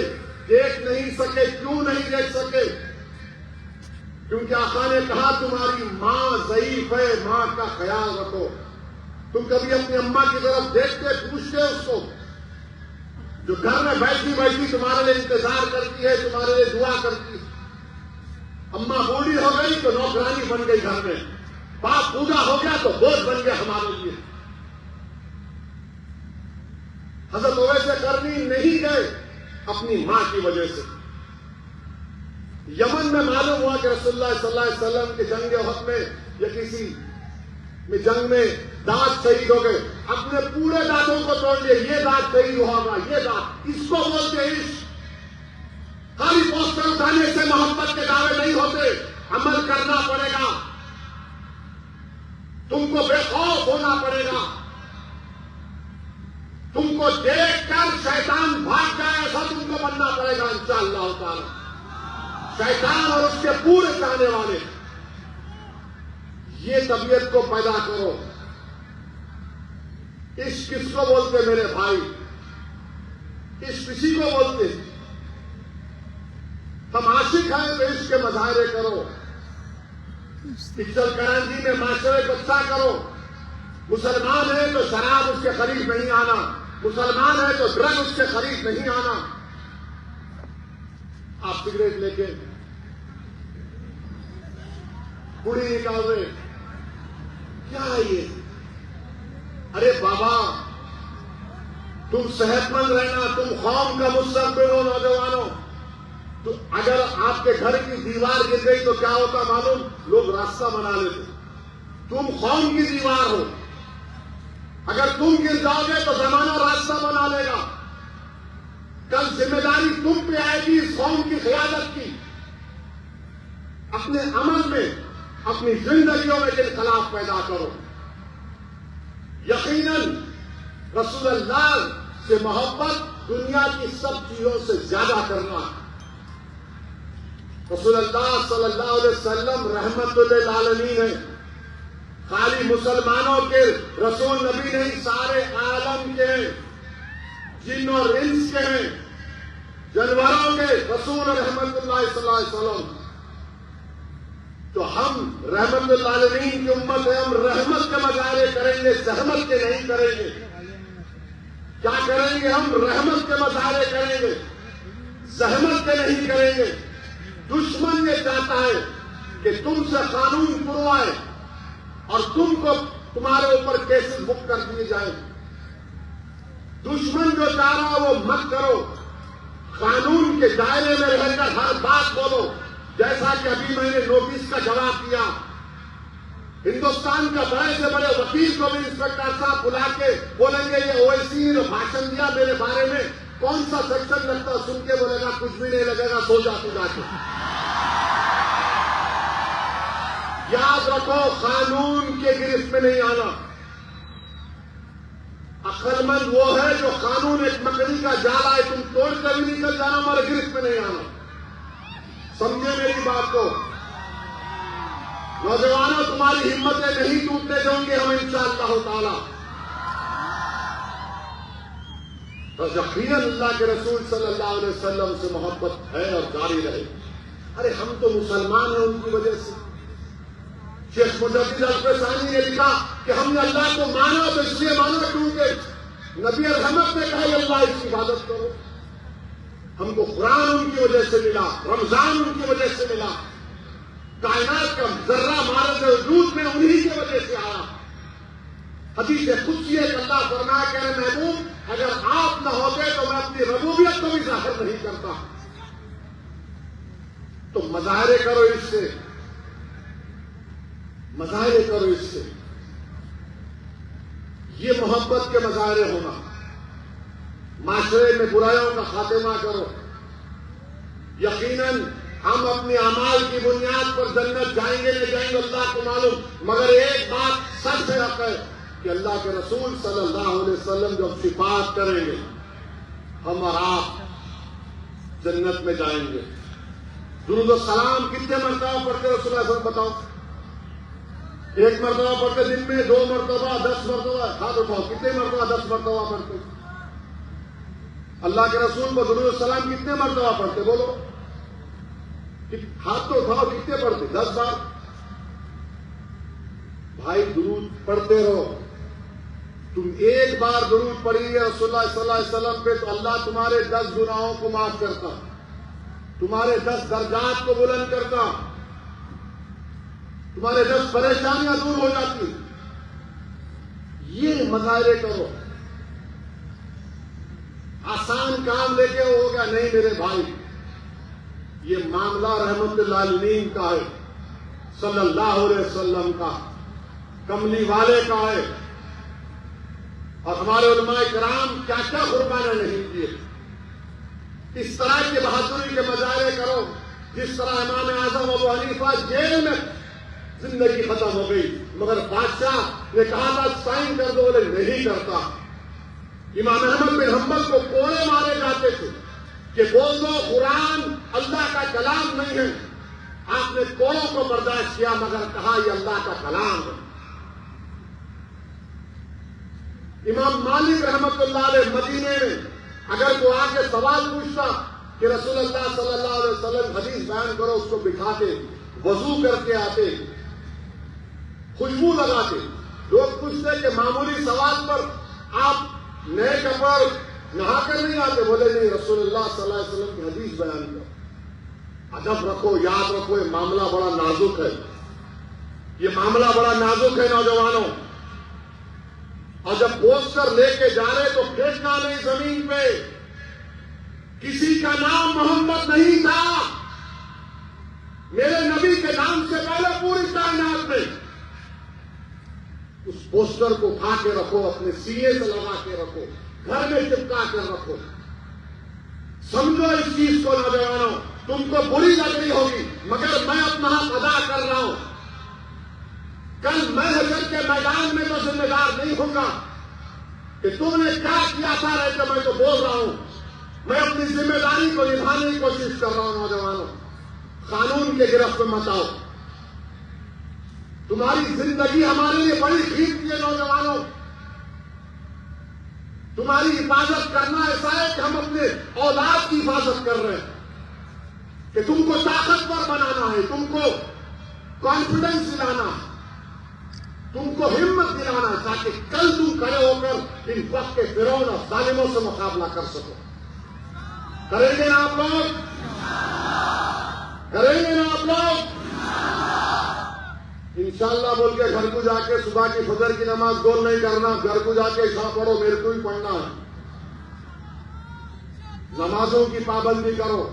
دیکھ نہیں سکے. کیوں نہیں دیکھ سکے؟ کیونکہ آقا نے کہا تمہاری ماں ضعیف ہے، ماں کا خیال رکھو. تم کبھی اپنی اماں کی طرف دیکھتے، پوچھتے اس کو جو گھر میں بیٹھی بیٹھی تمہارے لیے انتظار کرتی ہے، تمہارے لیے دعا کرتی ہے. اماں بوڑھی ہو گئی تو نوکرانی بن گئی گھر میں. باپ بوڑھا ہو گیا تو بوجھ بن گیا ہمارے لیے. حضرت اویس قرنی نہیں گئے اپنی ماں کی وجہ سے. یمن میں معلوم ہوا کہ رسول اللہ صلی اللہ علیہ وسلم کی جنگ احد میں یا کسی میں جنگ میں دانت شہید ہو گئے. اپنے پورے دانتوں کو توڑ لیے. یہ دانت شہید ہوگا, یہ دانت. اس کو بولتے ہیں عشق. خالی پوسٹر اٹھانے سے محبت کے دعوے نہیں ہوتے, عمل کرنا پڑے گا. تم کو بے خوف ہونا پڑے گا. تم کو دیکھ کر شیطان بھاگ جائے ایسا تم کو بننا پڑے گا انشاءاللہ تعالی. شیطان اور اس کے پورے چاہنے والے, یہ طبیعت کو پیدا کرو. عشق کس کو بولتے میرے بھائی؟ عشق کسی کو بولتے؟ ہم عاشق ہیں تو عشق کے مظاہرے کرو. پکچر کرانچی میں معاشرے کو اچھا کرو. مسلمان ہے تو شراب اس کے قریب نہیں آنا. مسلمان ہے تو ڈرگ اس کے قریب نہیں آنا. آپ سگریٹ لے کے پوڑی نکال رہے, کیا ہے یہ؟ ارے بابا, تم صحت مند رہنا, تم قوم کا مستقبل ہو نوجوانوں. تو اگر آپ کے گھر کی دیوار گر گئی تو کیا ہوتا معلوم؟ لوگ راستہ بنا لیتے. تم قوم کی دیوار ہو. اگر تم گر جاؤ گے تو زمانہ راستہ بنا لے گا. کل ذمہ داری تم پہ آئے گی اس قوم کی قیادت کی. اپنے عمل میں, اپنی زندگیوں میں انقلاب پیدا کرو. یقیناً رسول اللہ سے محبت دنیا کی سب چیزوں سے زیادہ کرنا. رسول اللہ صلی اللہ علیہ وسلم رحمت للعالمین ہیں. خالی مسلمانوں کے رسول نبی نہیں, سارے عالم کے, جن اور انس کے ہیں, جانوروں کے رسول رحمت اللہ صلی اللہ علیہ وسلم. تو ہم رحمت للعالمین کی امت ہے. ہم رحمت کے مظاہرے کریں گے, زحمت کے نہیں کریں گے. کیا کریں گے؟ ہم رحمت کے مظاہرے کریں گے, زحمت کے نہیں کریں گے. دشمن یہ چاہتا ہے کہ تم سے قانون پروائے اور تم کو تمہارے اوپر کیسز بک کر دیے جائیں. دشمن جو چاہ رہا وہ مت کرو. قانون کے دائرے میں رہ کر ہر بات بولو. جیسا کہ ابھی میں نے نوٹس کا جواب دیا, ہندوستان کا بڑے سے بڑے وکیل کو بھی انسپکٹر صاحب بلا کے بولیں گے یہ اویسی نے بھاشن دیا میرے بارے میں, کون سا سیکشن لگتا, سن کے بولے گا کچھ بھی نہیں لگے گا, سو جاتے جا کے. یاد رکھو, قانون کے گرفت میں نہیں آنا. عقل مند وہ ہے جو قانون ایک مکڑی کا جالا ہے, تم توڑ کر بھی نکل جانا, ہمارے گرفت میں نہیں آنا. سمجھے میری بات کو؟ نوجوانوں, تمہاری ہمتیں نہیں ٹوٹنے دیں گے ہم انشاءاللہ تعالی. بس یقیناً اللہ کے رسول صلی اللہ علیہ وسلم سے محبت ہے اور جاری رہے. ارے ہم تو مسلمان ہیں ان کی وجہ سے. شیخ مجدد الفسانی نے لکھا کہ ہم نے اللہ کو مانا تو اس لیے مانا کیونکہ نبی رحمت نے کہا اللہ اس کی عبادت کرو. ہم کو قرآن ان کی وجہ سے ملا, رمضان ان کی وجہ سے ملا, کائنات کا ذرہ مارد وجود میں انہی کی وجہ سے آیا. حدیث قدسی ہے کہ اللہ فرمایا کہ اے محبوب اگر آپ نہ ہوتے تو میں اپنی ربوبیت کو بھی ظاہر نہیں کرتا. تو مظاہرے کرو اس سے, مظاہرے کرو اس سے. یہ محبت کے مظاہرے ہونا. معاشرے میں برائیوں کا خاتمہ کرو. یقیناً ہم اپنی اعمال کی بنیاد پر جنت جائیں گے نہیں جائیں گے اللہ کو معلوم, مگر ایک بات سچ ہے کہ اللہ کے رسول صلی اللہ علیہ وسلم جب صفات کریں گے ہم اور آپ جنت میں جائیں گے. درود و سلام کتنے مرتبہ پڑھتے رسول اللہ صلی اللہ علیہ وسلم بتاؤ؟ ایک مرتبہ پڑھتے دن میں, 2 مرتبہ, 10 مرتبہ؟ ہاتھ اٹھاؤ, کتنے مرتبہ 10 مرتبہ پڑھتے؟ اللہ کے رسول کو درود و سلام کتنے مرتبہ پڑھتے بولو؟ ہاتھ تو اٹھاؤ, کتنے پڑھتے؟ 10 بار. بھائی درود پڑھتے رہو. تم ایک بار درود پڑھی گے رسول اللہ صلی اللہ علیہ وسلم پہ تو اللہ تمہارے 10 گناہوں کو معاف کرتا, تمہارے 10 درجات کو بلند کرتا, تمہارے 10 پریشانیاں دور ہو جاتی. یہ مظاہرے کرو. آسان کام لے کے ہو گیا. نہیں میرے بھائی، یہ معاملہ رحمت للعالمین کا ہے، صلی اللہ علیہ وسلم کا، کملی والے کا ہے. اور ہمارے علماء کرام کیا کیا قربانیاں نہیں کیے. اس طرح کی بہادری کے مظاہرے کرو جس طرح امام اعظم ابو حنیفہ جیل میں زندگی ختم ہو گئی، مگر بادشاہ نے کہا تھا سائن کر دو، بولے نہیں کرتا. امام احمد بن حنبل کو کوڑے مارے جاتے تھے کہ بول دو قرآن اللہ کا کلام نہیں ہے. آپ نے کوڑوں کو برداشت کیا مگر کہا یہ اللہ کا کلام ہے. امام مالک رحمت اللہ علیہ مدینے میں اگر کوئی آ کے سوال پوچھتا کہ رسول اللہ صلی اللہ علیہ وسلم حدیث بیان کرو، اس کو بٹھاتے، وضو کر کے آتے، خوشبو لگاتے. لوگ پوچھتے کہ معمولی سوال پر آپ نئے کپڑے نہا کر نہیں آتے، بولے نہیں رسول اللہ صلی اللہ علیہ وسلم کی حدیث بیان کرو. ادب رکھو، یاد رکھو، یہ معاملہ بڑا نازک ہے، یہ معاملہ بڑا نازک ہے نوجوانوں. اور جب پوسٹر لے کے جا رہے تو پھینکنا نہیں زمین پہ. کسی کا نام محمد نہیں تھا، میرے نبی کے نام سے پہلے پوری کائنات میں. اس پوسٹر کو اٹھا کے رکھو، اپنے سینے سے لگا کے رکھو، گھر میں چپکا کر رکھو. سمجھو اس چیز کو نوجوانوں، تم کو بری لگ رہی ہوگی مگر میں اپنا حق ادا کر رہا ہوں. کل میں حشر کے میدان میں تو ذمہ دار نہیں ہوں گا کہ تم نے کیا کیا تھا رہتے. میں تو بول رہا ہوں، میں اپنی ذمہ داری کو نبھانے کی کوشش کر رہا ہوں. نوجوانوں، قانون کے گرفت میں مت آؤ. تمہاری زندگی ہمارے لیے بڑی قیمتی ہے نوجوانوں. تمہاری حفاظت کرنا ایسا ہے کہ ہم اپنے اولاد کی حفاظت کر رہے ہیں، کہ تم کو طاقتور بنانا ہے، تم کو کانفیڈنس دلانا ہے، تم کو ہمت دلانا ہے، تاکہ کل تم کھڑے ہو کر ان وقت کے فرعون اور ظالموں سے مقابلہ کر سکو. کریں گے نا آپ لوگ؟ کریں گے نا آپ لوگ؟ انشاءاللہ بول کے گھر کو جا کے صبح کی فجر کی نماز گول نہیں کرنا. گھر کو جا کے عشاء پڑھو، میرے کو ہی پڑھنا ہے. نمازوں کی پابندی کرو.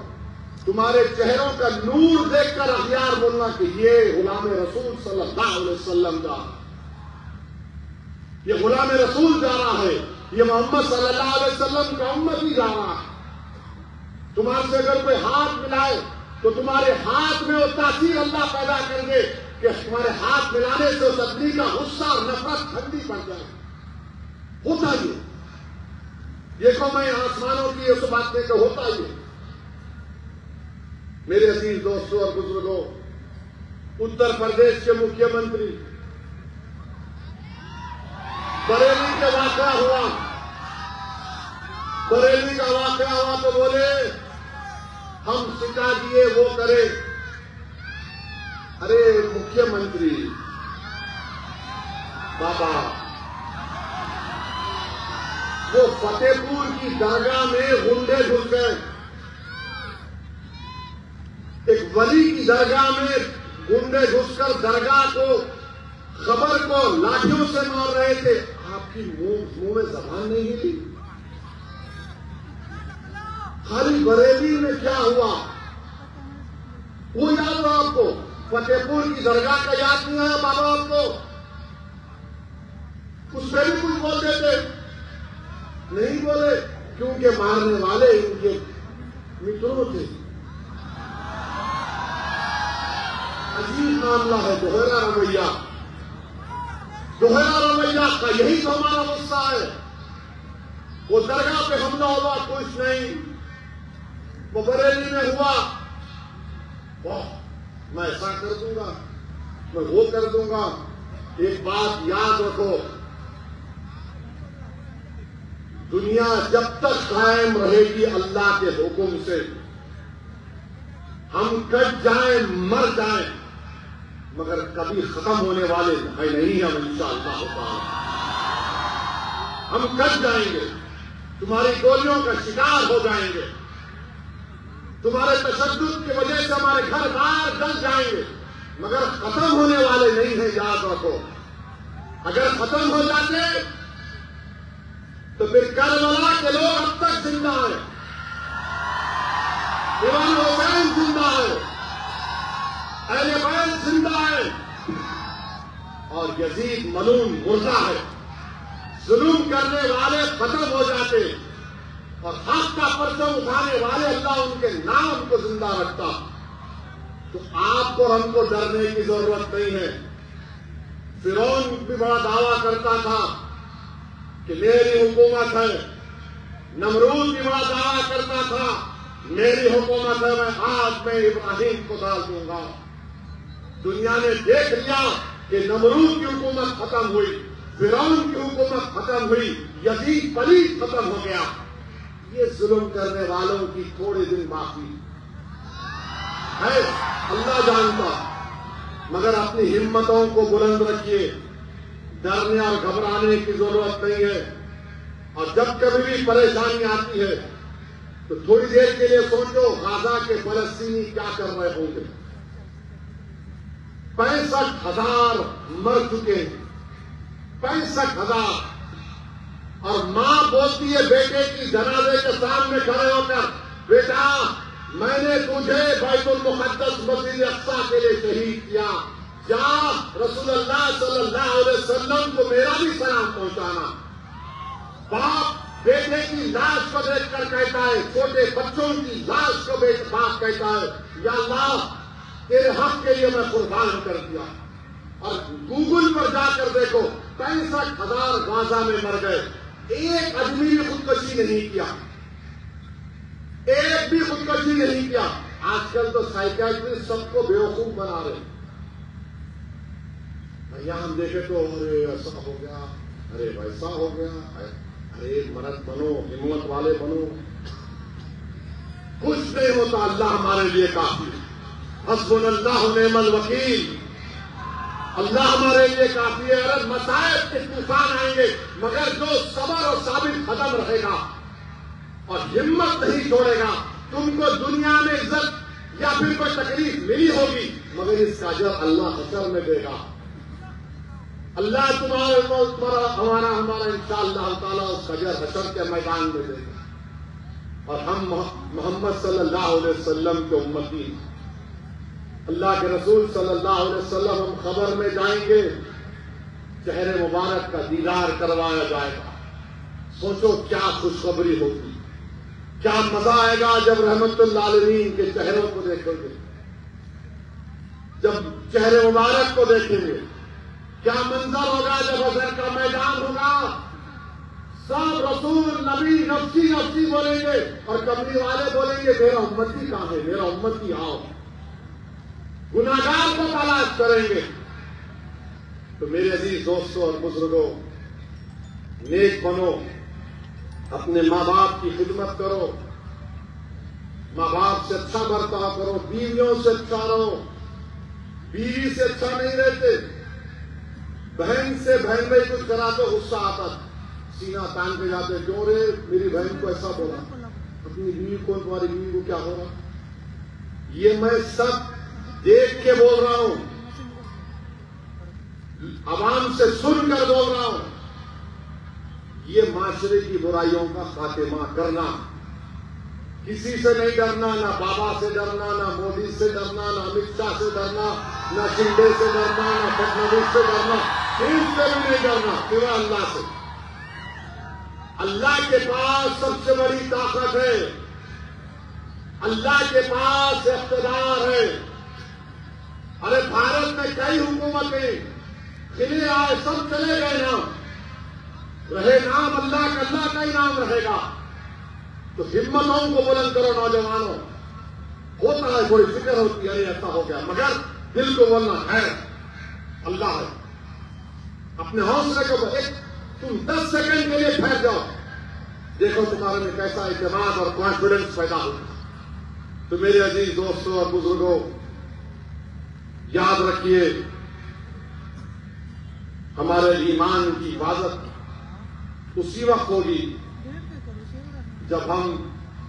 تمہارے چہروں کا نور دیکھ کر اخیار بولنا کہ یہ غلام رسول صلی اللہ علیہ وسلم کا، یہ غلام رسول جا رہا ہے، یہ محمد صلی اللہ علیہ وسلم کا امتی جا رہا ہے. تمہارے سے اگر کوئی ہاتھ ملائے تو تمہارے ہاتھ میں وہ تاثیر اللہ پیدا کر دے کہ تمہارے ہاتھ ملانے سے اس آدمی کا غصہ اور نفرت ٹھنڈی پڑ جائے. ہوتا یہ دیکھو، میں آسمانوں کی اس بات میں کہ ہوتا یہ. میرے عزیز دوستوں اور بزرگوں، اتر پردیش کے مکھیہ منتری بریلی کا واقعہ ہوا، بریلی کا واقعہ ہوا تو بولے ہم سکھا دیے وہ کرے. ارے مکھیہ منتری بابا، وہ فتح پور کی درگاہ میں غنڈے گھس گئے. ایک ولی کی درگاہ میں غنڈے گھس کر درگاہ کو، خبر کو لاٹھیوں سے مار رہے تھے. آپ کی منہ میں زبان نہیں ہلی. خالی بریلی میں کیا ہوا وہ یاد ہو آپ کو؟ فتح پور کی درگاہ کا یاد نہیں آیا بابا آپ کو؟ اس سے بھی کچھ بول دیتے، نہیں بولے کیونکہ مارنے والے ان کے متروں تھے. عجیب معاملہ ہے. دوہرا رویہ، دوہرا رویہ کا یہی تو ہمارا غصہ ہے. وہ درگاہ پہ حملہ ہوا کچھ نہیں، وہ بریلی میں ہوا میں ایسا کر دوں گا، میں وہ کر دوں گا. ایک بات یاد رکھو، دنیا جب تک قائم رہے گی اللہ کے حکم سے، ہم کٹ جائیں مر جائیں مگر کبھی ختم ہونے والے نہیں ہم انشاءاللہ تعالی. ہم کٹ جائیں گے، تمہاری گولیوں کا شکار ہو جائیں گے، تمہارے تشدد کی وجہ سے ہمارے گھر بار جل جائیں گے مگر ختم ہونے والے نہیں ہیں. یاد رکھو، اگر ختم ہو جاتے تو پھر کربلا کے لوگ اب تک زندہ ہیں، امام حسین زندہ ہے، اہل بیت زندہ ہے، اور یزید ملعون مردہ ہے۔ ظلم کرنے والے ختم ہو جاتے اور حق کا پرچم اٹھانے والے اللہ ان کے نام کو زندہ رکھتا۔ تو آپ کو ہم کو ڈرنے کی ضرورت نہیں ہے۔ فرعون بھی بڑا دعویٰ کرتا تھا کہ میری حکومت ہے، نمرود بھی بڑا دعویٰ کرتا تھا میری حکومت ہے، میں ابراہیم کو ڈال دوں گا۔ دنیا نے دیکھ لیا کہ نمرود کی حکومت ختم ہوئی، فرعون کی حکومت ختم ہوئی، یزید پلید ختم ہو گیا۔ یہ ظلم کرنے والوں کی تھوڑے دن باقی ہے، اللہ جانتا۔ مگر اپنی ہمتوں کو بلند رکھیے، ڈرنے اور گھبرانے کی ضرورت نہیں ہے۔ اور جب کبھی بھی پریشانی آتی ہے تو تھوڑی دیر کے لیے سوچو غزہ کے فلسطینی کیا کر رہے ہوں گے۔ 65,000 مر چکے ہیں، 65,000۔ اور ماں بولتی ہے بیٹے کی جنازے کے سامنے کھڑے ہو کر، بیٹا میں نے تجھے بیت المقدس مسجد اقصی کے لیے شہید کیا، جا رسول اللہ صلی اللہ علیہ وسلم کو میرا بھی سلام پہنچانا۔ باپ بیٹے کی لاش کو دیکھ کر کہتا ہے، چھوٹے بچوں کی لاش کو باپ کہتا ہے، یا اللہ تیرے حق کے لیے میں قربان کر دیا۔ اور گوگل پر جا کر دیکھو 65,000 غزہ میں مر گئے، ایک آدمی نے خودکشی نہیں کیا، ایک بھی خودکشی نہیں کیا۔ آج کل تو سائیکیٹرسٹ سب کو بیوقوف بنا رہے ہیں۔ یہاں ہم دیکھے تو ارے ایسا ہو گیا، ارے ویسا ہو گیا، ارے مرد بنو، ہمت والے بنو۔ کچھ نہیں ہوتا، اللہ ہمارے لیے کافی ہے۔ حسبنا اللہ ونعم الوکیل، اللہ ہمارے لیے کافی ہے۔ ارے مصائب کے طوفان آئیں گے مگر جو صبر اور ثابت قدم رہے گا اور ہمت نہیں چھوڑے گا، تم کو دنیا میں عزت یا پھر کوئی تکلیف ملی ہوگی مگر اس کا اجر اللہ حشر میں دے گا۔ اللہ ہمارا انشاءاللہ تعالیٰ اس کا اجر حشر کے میدان میں دے گا۔ اور ہم محمد صلی اللہ علیہ وسلم کے امتی ہیں، اللہ کے رسول صلی اللہ علیہ وسلم، ہم خبر میں جائیں گے، چہرے مبارک کا دیدار کروایا جائے گا۔ سوچو کیا خوشخبری ہوگی، کیا مزہ آئے گا جب رحمت للعالمین کے چہروں کو دیکھیں گے، جب چہرے مبارک کو دیکھیں گے۔ کیا منظر ہوگا جب حشر کا میدان ہوگا، سب رسول نبی نفسی نفسی بولیں گے اور کمری والے بولیں گے میرا امتی کہاں ہے، میرا امتی آؤ، گناہگار کو تلاش کریں گے۔ تو میرے عزیز دوستوں اور بزرگوں، نیک بنو، اپنے ماں باپ کی خدمت کرو، ماں باپ سے اچھا برتاؤ کرو، بیویوں سے اچھا رہو، بیوی سے اچھا نہیں رہتے، بہن سے بہن میں کچھ کرا تو غصہ آتا، سینہ تان کے جاتے، کیوں رے میری بہن کو ایسا بولا، اپنی بیوی کو، تمہاری بیوی کو کیا ہو رہا۔ یہ میں سب دیکھ کے بول رہا ہوں، عوام سے سن کر بول رہا ہوں۔ یہ معاشرے کی برائیوں کا خاتمہ کرنا، کسی سے نہیں ڈرنا، نہ بابا سے ڈرنا، نہ مودی سے ڈرنا، نہ امت شاہ سے ڈرنا، نہ شنڈے سے ڈرنا، نہ فڈنویس سے ڈرنا، کسی سے بھی نہیں ڈرنا سوائے اللہ سے۔ اللہ کے پاس سب سے بڑی طاقت ہے، اللہ کے پاس اقتدار ہے۔ ارے بھارت میں کئی حکومتیں کھلے آئے، سب چلے گئے نام، رہے نام اللہ کا، اللہ کا ہی نام رہے گا۔ تو ہمتوں کو بلند کرو نوجوانوں، ہوتا ہے کوئی فکر ہوتی ہے ایسا ہو گیا، مگر دل کو بولنا ہے اللہ ہے۔ اپنے حوصلے کو تم 10 سیکنڈ کے لیے پھینک جاؤ، دیکھو تمہارے میں کیسا اعتماد اور کانفیڈنس پیدا ہو۔ تو میرے عزیز دوستوں اور بزرگوں، یاد رکھیے ہمارے ایمان کی حفاظت اسی وقت ہوگی جب ہم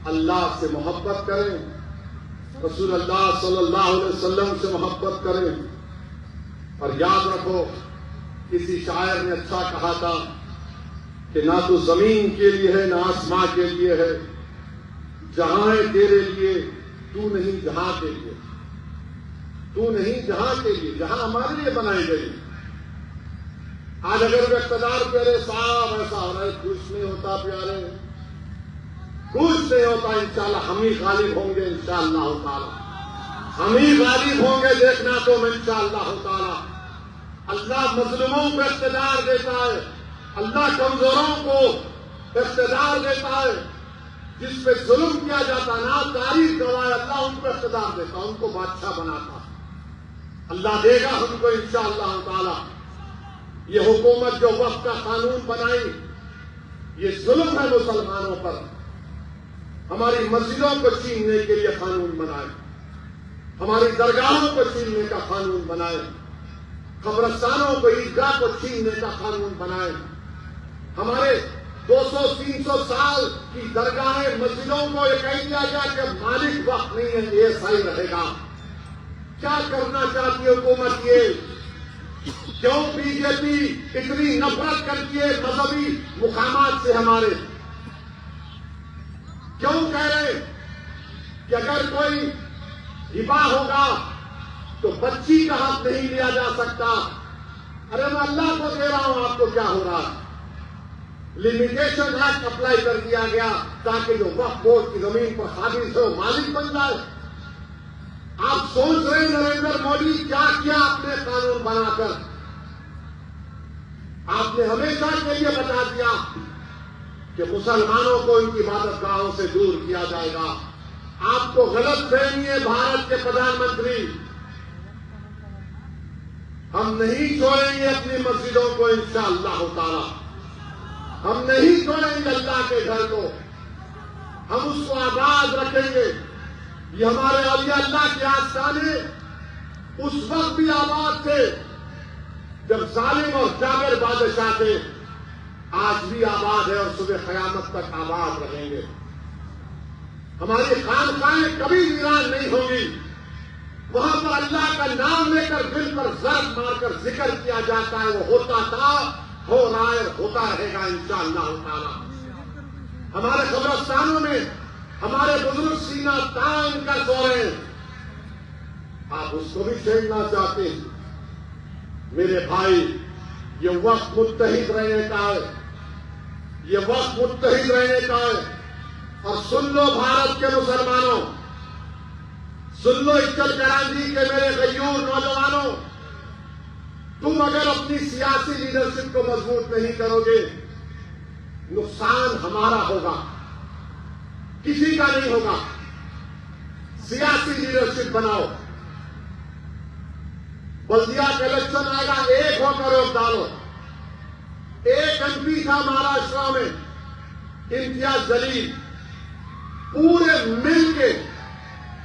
اللہ سے محبت کریں، رسول اللہ صلی اللہ علیہ وسلم سے محبت کریں۔ اور یاد رکھو، کسی شاعر نے اچھا کہا تھا کہ نہ تو زمین کے لیے ہے نہ آسمان کے لیے ہے، جہاں ہے تیرے لیے، تو نہیں جہاں کے لیے، تو نہیں جہاں کے لیے، جہاں ہمارے لیے بنائی گئی۔ آج اگر وہ اقتدار پہ رہے صاحب ایسا ہو رہا ہے، خوش نہیں ہوتا پیارے، خوش نہیں ہوتا۔ انشاءاللہ ہم ہی غالب ہوں گے، انشاءاللہ تعالی ہم ہی غالب ہوں گے، دیکھنا تم انشاءاللہ تعالی۔ اللہ مظلوموں کو اقتدار دیتا ہے، اللہ کمزوروں کو اقتدار دیتا ہے۔ جس پہ ظلم کیا جاتا نا تاریخ گواہ، اللہ ان کو اقتدار دیتا، ان کو بادشاہ بناتا۔ اللہ دے گا ہم کو انشاءاللہ تعالی۔ یہ حکومت جو وقت کا قانون بنائی، یہ ظلم ہے مسلمانوں پر۔ ہماری مسجدوں کو چھیننے کے لیے قانون بنائے، ہماری درگاہوں کو چھیننے کا قانون بنائے، قبرستانوں کو عیدگاہ کو چھیننے کا قانون بنائے، ہمارے 200-300 سال کی درگاہیں مسجدوں کو یہ کہہ دیا گیا کہ مالک وقت نہیں ہے، یہ صحیح رہے گا۔ کیا کرنا چاہتی ہے حکومت؟ یہ کیوں بی جے پی اتنی نفرت کرتی ہے مذہبی مقامات سے ہمارے؟ کیوں کہہ رہے کہ اگر کوئی ہبا ہوگا تو بچی کا حق نہیں لیا جا سکتا؟ ارے میں اللہ کو دے رہا ہوں، آپ کو کیا ہو رہا؟ لمیٹیشن ایکٹ اپلائی کر دیا گیا تاکہ جو وقف بورڈ کی زمین پر قابض ہے وہ مالک بن جائے۔ آپ سوچ رہے ہیں نریندر مودی کیا کیا اپنے قانون بنا کر؟ آپ نے ہمیشہ کے لیے بتا دیا کہ مسلمانوں کو ان کی عبادت گاہوں سے دور کیا جائے گا۔ آپ کو غلط فہمی ہے بھارت کے پردھان منتری، ہم نہیں چھوڑیں گے اپنی مسجدوں کو انشاءاللہ تعالی، ہم نہیں چھوڑیں گے اللہ کے گھر کو، ہم اس کو آباد رکھیں گے۔ یہ ہمارے اولیاء اللہ کے آستانے اس وقت بھی آباد تھے جب ظالم اور جابر بادشاہ تھے، آج بھی آباد ہے اور صبح قیامت تک آباد رہیں گے۔ ہماری خانقاہیں کبھی ویران نہیں ہوں گی، وہاں پر اللہ کا نام لے کر دل پر ضرب مار کر ذکر کیا جاتا ہے، وہ ہوتا تھا، ہو رہا ہے، ہوتا رہے گا انشاءاللہ تعالی۔ ہمارے قبرستانوں میں ہمارے بزرگ سینہ تان کر سو رہے ہیں، آپ اس کو بھی چھیڑنا چاہتے ہیں؟ میرے بھائی، یہ وقت متحد رہنے کا ہے، یہ وقت متحد رہنے کا ہے۔ اور سن لو بھارت کے مسلمانوں، سن لو اچل کرانچی کے میرے غیور نوجوانوں، تم اگر اپنی سیاسی لیڈرشپ کو مضبوط نہیں کرو گے، نقصان ہمارا ہوگا، کسی کا نہیں ہوگا۔ سیاسی لیڈرشپ بناؤ، بلدیہ کا الیکشن آئے گا، ایک ہو کر ووٹ ڈالو۔ ایک ایم پی تھا مہاراشٹر میں امتیاز جلیل، پورے مل کے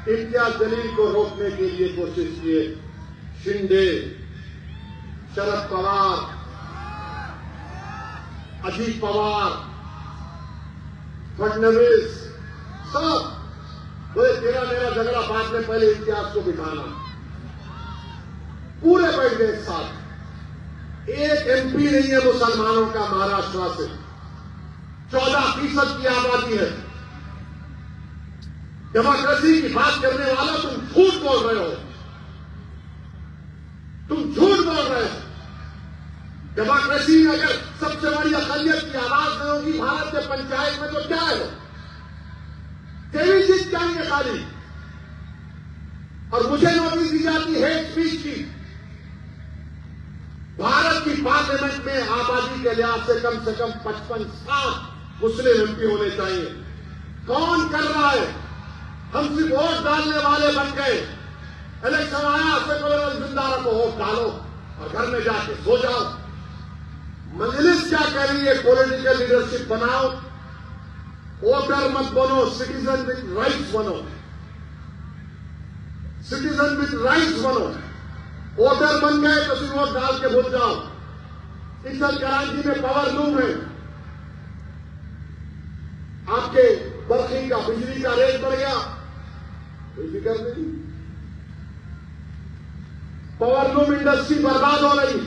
امتیاز جلیل کو روکنے کے لیے کوشش کیے، شنڈے، شرد پوار، اجیت پوار، فڈنویس، سب بولے تیرا میرا جھگڑا بعد میں، پہلے امتیاز کو بٹھانا۔ پورے بیٹھ گئے ایک ساتھ۔ ایک ایم پی نہیں ہے مسلمانوں کا مہاراشٹر سے، 14% کی آبادی ہے۔ ڈیموکریسی کی بات کرنے والا تم جھوٹ بول رہے ہو، تم جھوٹ بول رہے ہو۔ ڈیموکریسی میں اگر سب سے بڑی اقلیت کی آواز نہیں ہوگی بھارت کے پنچایت میں تو کیا ہے؟ تیری چیز چاہیے خالی، اور مجھے نوٹس دی جاتی ہے اسپیچ کی۔ بھارت کی پارلیمنٹ میں آبادی کے لحاظ سے کم 55-60 مسلم ایم پی ہونے چاہیے۔ کون کر رہا ہے؟ ہم صرف ووٹ ڈالنے والے بن گئے۔ الیکشن آیا، سیکولر زندہ رکھو، ووٹ ڈالو اور گھر میں جا کے سو جاؤ۔ مجلس کیا کہہ رہی ہے؟ پولیٹیکل لیڈرشپ بناؤ، ووٹر مت بنو، سٹیزن وتھ رائٹس بنو، سٹیزن وتھ رائٹس بنو۔ ووٹر بن گئے تو صرف ووٹ ڈال کے بھول جاؤ۔ اچل کرانچی میں پاور لوم ہے، آپ کے برقی کا بجلی کا ریٹ بڑھ گیا، کوئی فکر نہیں۔ پاور لوم انڈسٹری برباد ہو رہی،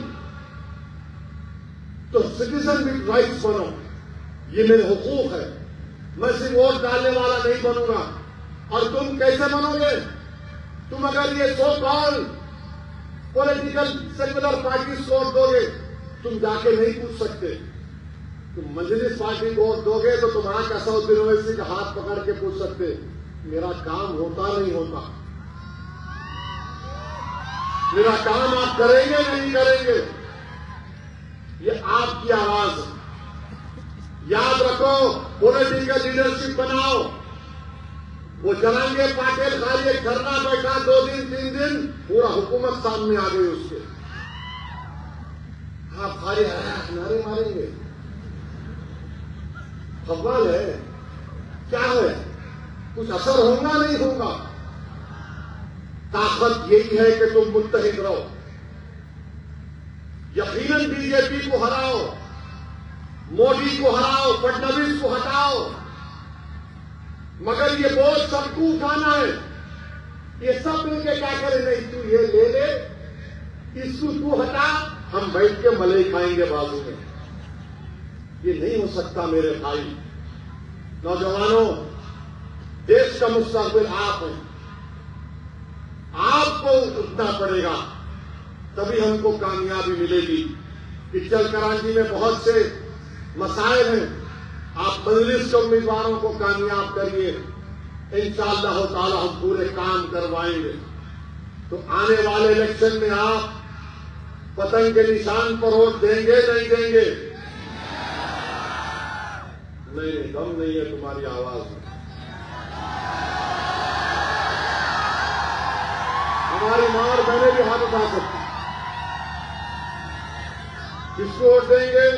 تو سٹیزن وتھ رائٹس بنو۔ یہ میرے حقوق ہے. میں صرف ووٹ ڈالنے والا نہیں بنوں گا. اور تم کیسے بنو گے؟ تم اگر یہ سو کال پولیٹیکل سیکولر پارٹیز کو ووٹ دو گے، تم جا کے نہیں پوچھ سکتے. تم مجلس پارٹی کو ووٹ دو گے تو تم آج اسد یونیورسٹی کا ہاتھ پکڑ کے پوچھ سکتے میرا کام ہوتا نہیں ہوتا، میرا کام آپ کریں گے نہیں کریں گے. یہ آپ کی آواز ہے. یاد رکھو، پولیٹیکل لیڈرشپ بناؤ. وہ جنانگے پاٹل خالی ایک دھرنا بیٹھا 2 دن 3 دن، پورا حکومت سامنے آ گئی اس کے. آپ خالی نعرے ماریں گے؟ سوال ہے کیا ہے؟ کچھ اثر ہوگا نہیں ہوگا؟ طاقت یہی ہے کہ تم متحد رہو. یقیناً بی جے پی کو ہراؤ، مودی کو ہراؤ، فڈنویس کو ہٹاؤ، مگر یہ بوجھ سب کو اٹھانا ہے. یہ سب مل کے کیا کرے؟ نہیں تو یہ لے لے، اس کو تو ہٹا، ہم بیٹھ کے ملئی کھائیں گے بازو میں. یہ نہیں ہو سکتا میرے بھائی. نوجوانوں، دیش کا مستقبل آپ ہیں. آپ کو اٹھنا پڑے گا، تبھی ہم کو کامیابی ملے گی. پچھل کراچی میں بہت سے مسائل ہیں. آپ مجلس کے امیدواروں کو کامیاب کریے، انشاءاللہ تعالی ہم پورے کام کروائیں گے. تو آنے والے الیکشن میں آپ پتنگ کے نشان پر ووٹ دیں گے نہیں دیں گے؟ نہیں، دم نہیں ہے تمہاری آواز میں. ہماری ماں اور بہنیں بھی ہاتھ اٹھا سکتی. کس کو ووٹ دیں گے؟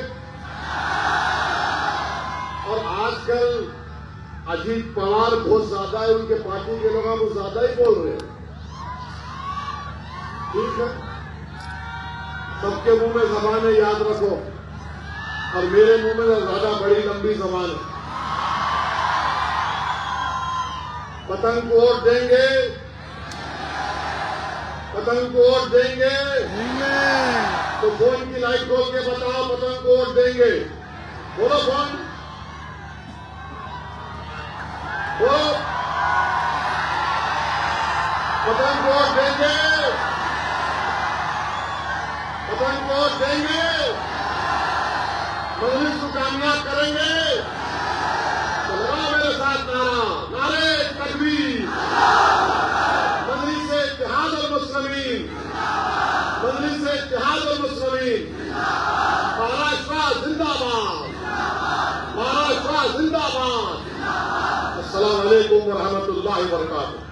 اور آج کل اجیت پوار بہت زیادہ ہے، ان کے پارٹی کے لوگ وہ زیادہ ہی بول رہے ہیں. ٹھیک ہے، سب کے منہ میں زبان ہے، یاد رکھو. اور میرے منہ میں زیادہ بڑی لمبی زبان ہے. پتنگ کو ووٹ دیں گے؟ پتنگ کو ووٹ دیں گے؟ تو فون کی لائٹ کھول کے بتاؤ پتنگ کو ووٹ دیں گے. بولو فون، بولو. پتنگ کو ووٹ دیں گے؟ پتنگ کو ووٹ دیں گے؟ مجلس کو کامیاب کریں گے؟ تو لگاؤ میرے ساتھ نعرے تکبیر. مجلس اتحاد المسلمین، مجلس اتحاد المسلمین. مہاراشٹر زندہ باد، مہاراشٹر زندہ باد. السلام علیکم ورحمۃ اللہ وبرکاتہ.